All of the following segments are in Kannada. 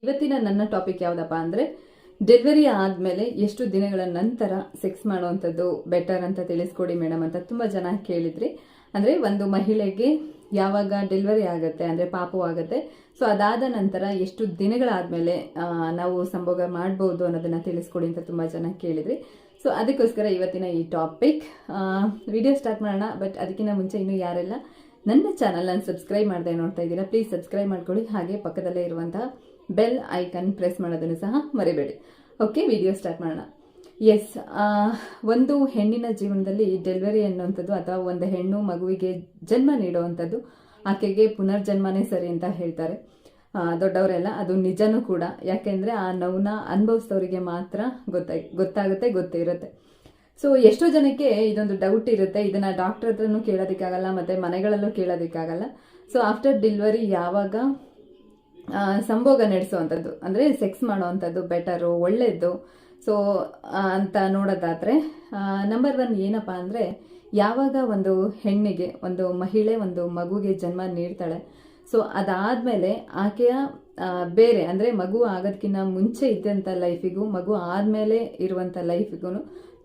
ಇವತ್ತಿನ ನನ್ನ ಟಾಪಿಕ್ ಯಾವುದಪ್ಪ ಅಂದರೆ ಡೆಲಿವರಿ ಆದಮೇಲೆ ಎಷ್ಟು ದಿನಗಳ ನಂತರ ಸೆಕ್ಸ್ ಮಾಡುವಂಥದ್ದು ಬೆಟರ್ ಅಂತ ತಿಳಿಸ್ಕೊಡಿ ಮೇಡಮ್ ಅಂತ ತುಂಬ ಜನ ಕೇಳಿದ್ರಿ. ಅಂದರೆ ಒಂದು ಮಹಿಳೆಗೆ ಯಾವಾಗ ಡೆಲಿವರಿ ಆಗುತ್ತೆ ಅಂದರೆ ಪಾಪು ಆಗುತ್ತೆ, ಸೊ ಅದಾದ ನಂತರ ಎಷ್ಟು ದಿನಗಳಾದಮೇಲೆ ನಾವು ಸಂಭೋಗ ಮಾಡ್ಬೋದು ಅನ್ನೋದನ್ನು ತಿಳಿಸ್ಕೊಡಿ ಅಂತ ತುಂಬ ಜನ ಕೇಳಿದ್ರಿ. ಸೊ ಅದಕ್ಕೋಸ್ಕರ ಇವತ್ತಿನ ಈ ಟಾಪಿಕ್ ವಿಡಿಯೋ ಸ್ಟಾರ್ಟ್ ಮಾಡೋಣ. ಬಟ್ ಅದಕ್ಕಿಂತ ಮುಂಚೆ ಇನ್ನೂ ಯಾರೆಲ್ಲ ನನ್ನ ಚಾನಲನ್ನು ಸಬ್ಸ್ಕ್ರೈಬ್ ಮಾಡದೆ ನೋಡ್ತಾ ಇದ್ದೀರಾ, ಪ್ಲೀಸ್ ಸಬ್ಸ್ಕ್ರೈಬ್ ಮಾಡ್ಕೊಳ್ಳಿ. ಹಾಗೆ ಪಕ್ಕದಲ್ಲೇ ಇರುವಂತಹ ಬೆಲ್ ಐಕನ್ ಪ್ರೆಸ್ ಮಾಡೋದನ್ನು ಸಹ ಮರಿಬೇಡಿ. ಓಕೆ, ವಿಡಿಯೋ ಸ್ಟಾರ್ಟ್ ಮಾಡೋಣ. ಎಸ್, ಒಂದು ಹೆಣ್ಣಿನ ಜೀವನದಲ್ಲಿ ಡೆಲಿವರಿ ಅನ್ನುವಂಥದ್ದು ಅಥವಾ ಒಂದು ಹೆಣ್ಣು ಮಗುವಿಗೆ ಜನ್ಮ ನೀಡುವಂಥದ್ದು ಆಕೆಗೆ ಪುನರ್ಜನ್ಮನೇ ಸರಿ ಅಂತ ಹೇಳ್ತಾರೆ ದೊಡ್ಡವರೆಲ್ಲ. ಅದು ನಿಜನೂ ಕೂಡ. ಯಾಕೆಂದರೆ ಆ ನೋವನ್ನ ಅನುಭವಿಸಿದವರಿಗೆ ಮಾತ್ರ ಗೊತ್ತಿರುತ್ತೆ. ಸೊ ಎಷ್ಟೋ ಜನಕ್ಕೆ ಇದೊಂದು ಡೌಟ್ ಇರುತ್ತೆ, ಇದನ್ನ ಡಾಕ್ಟರ್ ಹತ್ರನೂ ಕೇಳೋದಕ್ಕಾಗಲ್ಲ ಮತ್ತು ಮನೆಗಳಲ್ಲೂ ಕೇಳೋದಕ್ಕಾಗಲ್ಲ. ಸೊ ಆಫ್ಟರ್ ಡೆಲಿವರಿ ಯಾವಾಗ ಸಂಭೋಗ ನಡೆಸುವಂಥದ್ದು ಅಂದರೆ ಸೆಕ್ಸ್ ಮಾಡುವಂಥದ್ದು ಬೆಟರು, ಒಳ್ಳೆಯದು ಸೊ ಅಂತ ನೋಡೋದಾದರೆ ನಂಬರ್ 1 ಏನಪ್ಪ ಅಂದರೆ ಯಾವಾಗ ಒಂದು ಹೆಣ್ಣಿಗೆ, ಒಂದು ಮಹಿಳೆ ಒಂದು ಮಗುಗೆ ಜನ್ಮ ನೀಡ್ತಾಳೆ, ಸೊ ಅದಾದಮೇಲೆ ಆಕೆಯ ಬೇರೆ ಅಂದರೆ ಮಗು ಆಗೋದಕ್ಕಿಂತ ಮುಂಚೆ ಇದ್ದಂಥ ಲೈಫಿಗೂ ಮಗು ಆದಮೇಲೆ ಇರುವಂಥ ಲೈಫಿಗೂ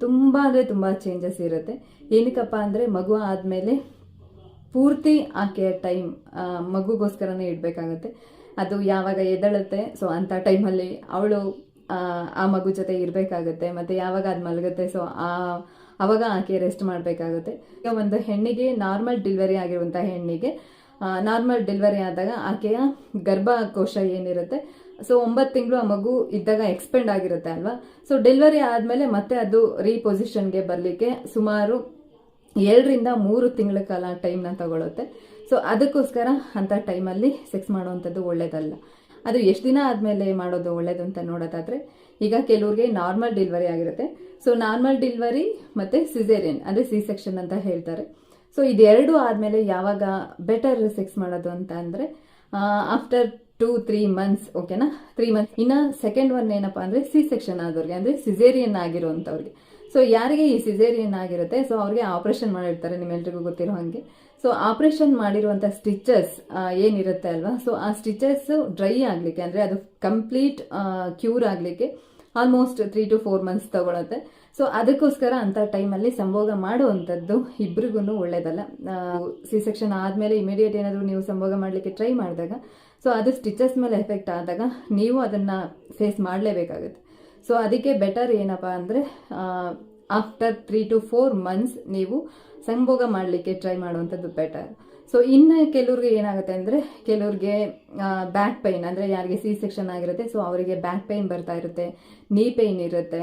ತುಂಬ ಅಂದರೆ ತುಂಬ ಚೇಂಜಸ್ ಇರುತ್ತೆ. ಏನಕ್ಕಪ್ಪ ಅಂದರೆ ಮಗು ಆದಮೇಲೆ ಪೂರ್ತಿ ಆಕೆಯ ಟೈಮ್ ಮಗುಗೋಸ್ಕರನೇ ಇಡಬೇಕಾಗತ್ತೆ. ಅದು ಯಾವಾಗ ಎದ್ದೇಳುತ್ತೆ, ಸೊ ಅಂಥ ಟೈಮಲ್ಲಿ ಅವಳು ಆ ಮಗು ಜೊತೆ ಇರಬೇಕಾಗುತ್ತೆ. ಮತ್ತು ಯಾವಾಗ ಅದು ಮಲಗುತ್ತೆ, ಸೊ ಆವಾಗ ಆಕೆ ರೆಸ್ಟ್ ಮಾಡಬೇಕಾಗುತ್ತೆ. ಈಗ ಒಂದು ಹೆಣ್ಣಿಗೆ ನಾರ್ಮಲ್ ಡೆಲಿವರಿ ಆಗಿರುವಂಥ ಹೆಣ್ಣಿಗೆ ನಾರ್ಮಲ್ ಡೆಲಿವರಿ ಆದಾಗ ಆಕೆಯ ಗರ್ಭಕೋಶ ಏನಿರುತ್ತೆ, ಸೊ 9 ತಿಂಗಳು ಆ ಮಗು ಇದ್ದಾಗ ಎಕ್ಸ್ಪೆಂಡ್ ಆಗಿರುತ್ತೆ ಅಲ್ವಾ. ಸೊ ಡೆಲಿವರಿ ಆದಮೇಲೆ ಮತ್ತೆ ಅದು ರೀಪೊಸಿಷನ್ಗೆ ಬರಲಿಕ್ಕೆ ಸುಮಾರು 2 ರಿಂದ 3 ತಿಂಗಳ ಕಾಲ ಟೈಮ್ನ ತಗೊಳುತ್ತೆ. ಸೊ ಅದಕ್ಕೋಸ್ಕರ ಅಂಥ ಟೈಮಲ್ಲಿ ಸೆಕ್ಸ್ ಮಾಡುವಂಥದ್ದು ಒಳ್ಳೇದಲ್ಲ. ಅದು ಎಷ್ಟು ದಿನ ಆದಮೇಲೆ ಮಾಡೋದು ಒಳ್ಳೇದು ಅಂತ ನೋಡೋದಾದರೆ, ಈಗ ಕೆಲವ್ರಿಗೆ ನಾರ್ಮಲ್ ಡೆಲಿವರಿ ಆಗಿರುತ್ತೆ. ಸೊ ನಾರ್ಮಲ್ ಡೆಲಿವರಿ ಮತ್ತು ಸಿಸೇರಿಯನ್ ಅಂದರೆ ಸಿ ಸೆಕ್ಷನ್ ಅಂತ ಹೇಳ್ತಾರೆ. ಸೊ ಇದೆರಡು ಆದಮೇಲೆ ಯಾವಾಗ ಬೆಟರ್ ಸೆಕ್ಸ್ ಮಾಡೋದು ಅಂತ ಅಂದರೆ ಆಫ್ಟರ್ 2-3 ಮಂತ್ಸ್, ಓಕೆನಾ, 3 ಮಂತ್ಸ್. ಇನ್ನು ಸೆಕೆಂಡ್ ಒನ್ ಏನಪ್ಪ ಅಂದರೆ ಸಿ ಸೆಕ್ಷನ್ ಆದವ್ರಿಗೆ ಅಂದರೆ ಸಿಸೇರಿಯನ್ ಆಗಿರೋವಂಥವ್ರಿಗೆ. ಸೊ ಯಾರಿಗೆ ಈ ಸಿಸೇರಿಯನ್ ಆಗಿರುತ್ತೆ, ಸೊ ಅವ್ರಿಗೆ ಆಪರೇಷನ್ ಮಾಡಿರ್ತಾರೆ, ನಿಮ್ಮೆಲ್ರಿಗೂ ಗೊತ್ತಿರೋ ಹಾಗೆ. ಸೊ ಆಪರೇಷನ್ ಮಾಡಿರುವಂಥ ಸ್ಟಿಚಸ್ ಏನಿರುತ್ತೆ ಅಲ್ವಾ, ಸೊ ಆ ಸ್ಟಿಚಸ್ ಡ್ರೈ ಆಗಲಿಕ್ಕೆ ಅಂದರೆ ಅದು ಕಂಪ್ಲೀಟ್ ಕ್ಯೂರ್ ಆಗಲಿಕ್ಕೆ ಆಲ್ಮೋಸ್ಟ್ 3 to 4 ಮಂತ್ಸ್ ತಗೊಳುತ್ತೆ. ಸೊ ಅದಕ್ಕೋಸ್ಕರ ಅಂಥ ಟೈಮಲ್ಲಿ ಸಂಭೋಗ ಮಾಡುವಂಥದ್ದು ಇಬ್ರಿಗೂ ಒಳ್ಳೇದಲ್ಲ. ಸಿ ಸೆಕ್ಷನ್ ಆದಮೇಲೆ ಇಮಿಡಿಯೇಟ್ ಏನಾದರೂ ನೀವು ಸಂಭೋಗ ಮಾಡಲಿಕ್ಕೆ ಟ್ರೈ ಮಾಡಿದಾಗ, ಸೊ ಅದು ಸ್ಟಿಚಸ್ ಮೇಲೆ ಎಫೆಕ್ಟ್ ಆದಾಗ ನೀವು ಅದನ್ನು ಫೇಸ್ ಮಾಡಲೇಬೇಕಾಗುತ್ತೆ. ಸೊ ಅದಕ್ಕೆ ಬೆಟರ್ ಏನಪ್ಪ ಅಂದರೆ ಆಫ್ಟರ್ 3 to 4 ಮಂತ್ಸ್ ನೀವು ಸಂಭೋಗ ಮಾಡಲಿಕ್ಕೆ ಟ್ರೈ ಮಾಡುವಂಥದ್ದು ಬೆಟರ್. ಸೊ ಇನ್ನು ಕೆಲವ್ರಿಗೆ ಏನಾಗುತ್ತೆ ಅಂದರೆ, ಕೆಲವ್ರಿಗೆ ಬ್ಯಾಕ್ ಪೈನ್ ಅಂದರೆ ಯಾರಿಗೆ ಸಿ ಸೆಕ್ಷನ್ ಆಗಿರುತ್ತೆ, ಸೊ ಅವರಿಗೆ ಬ್ಯಾಕ್ ಪೈನ್ ಬರ್ತಾ ಇರುತ್ತೆ, ನೀ ಪೈನ್ ಇರುತ್ತೆ.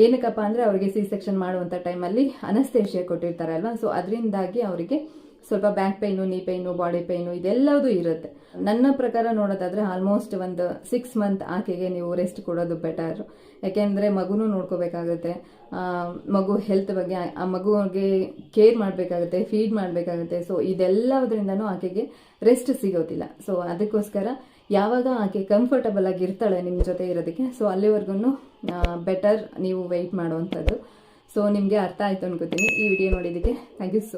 ಏನಕ್ಕಪ್ಪ ಅಂದರೆ ಅವರಿಗೆ ಸಿ ಸೆಕ್ಷನ್ ಮಾಡುವಂಥ ಟೈಮಲ್ಲಿ ಅನಸ್ತೇಷಿಯಾ ಕೊಟ್ಟಿರ್ತಾರೆ ಅಲ್ವಾ. ಸೊ ಅದರಿಂದಾಗಿ ಅವರಿಗೆ ಸ್ವಲ್ಪ ಬ್ಯಾಕ್ ಪೈನು, ನೀ ಪೈನು, ಬಾಡಿ ಪೈನು ಇದೆಲ್ಲವೂ ಇರುತ್ತೆ. ನನ್ನ ಪ್ರಕಾರ ನೋಡೋದಾದರೆ ಆಲ್ಮೋಸ್ಟ್ ಒಂದು 6 ಮಂತ್ ಆಕೆಗೆ ನೀವು ರೆಸ್ಟ್ ಕೊಡೋದು ಬೆಟರ್. ಯಾಕೆಂದರೆ ಮಗುನೂ ನೋಡ್ಕೋಬೇಕಾಗುತ್ತೆ, ಮಗು ಹೆಲ್ತ್ ಬಗ್ಗೆ, ಆ ಮಗುವಿಗೆ ಕೇರ್ ಮಾಡಬೇಕಾಗುತ್ತೆ, ಫೀಡ್ ಮಾಡಬೇಕಾಗುತ್ತೆ. ಸೊ ಇದೆಲ್ಲದರಿಂದನೂ ಆಕೆಗೆ ರೆಸ್ಟ್ ಸಿಗೋದಿಲ್ಲ. ಸೊ ಅದಕ್ಕೋಸ್ಕರ ಯಾವಾಗ ಆಕೆ ಕಂಫರ್ಟಬಲ್ ಆಗಿ ಇರ್ತಾಳೆ ನಿಮ್ಮ ಜೊತೆ ಇರೋದಕ್ಕೆ, ಸೊ ಅಲ್ಲಿವರೆಗೂ ಬೆಟರ್ ನೀವು ವೆಯ್ಟ್ ಮಾಡುವಂಥದ್ದು. ಸೊ ನಿಮಗೆ ಅರ್ಥ ಆಯಿತು ಅನ್ಕೋತೀನಿ ಈ ವಿಡಿಯೋ ನೋಡಿದ್ದಕ್ಕೆ. Thank you so